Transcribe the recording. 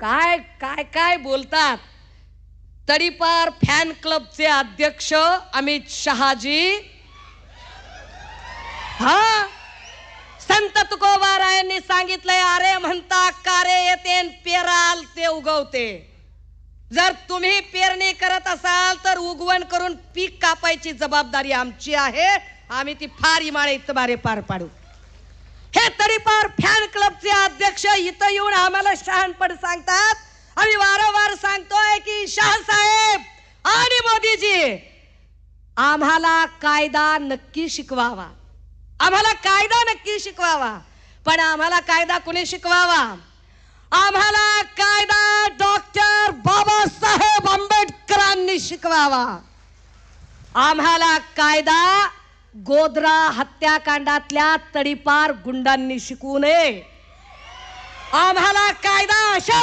काय काय काय बोलतात. तडीपार फॅन क्लबचे अध्यक्ष अमित शहाजी, हा संत तुकोबारायांनी सांगितलंय, अरे म्हणता कारे येते पेराल ते उगवते. जर तुम्ही पेरणी करत असाल तर उगवण करून पीक कापायची जबाबदारी आमची आहे. आम्ही ती फार इमाळे इतबारे पार पाडू. हे तडीपार फॅन क्लबचे अध्यक्ष इथं येऊन आम्हाला शहाणपण सांगतात. आम्ही वारंवार सांगतोय की शहासाहेब आणि मोदीजी आम्हाला कायदा नक्की शिकवावा, आम्हाला कायदा नक्की शिकवावा. पण आम्हाला कायदा कुणी शिकवावा? आम्हाला कायदा डॉक्टर बाबासाहेब आंबेडकरांनी शिकवावा. आम्हाला कायदा गोधरा हत्याकांडातल्या तडीपार गुंडांनी शिकवू नये. आम्हाला कायदा अशा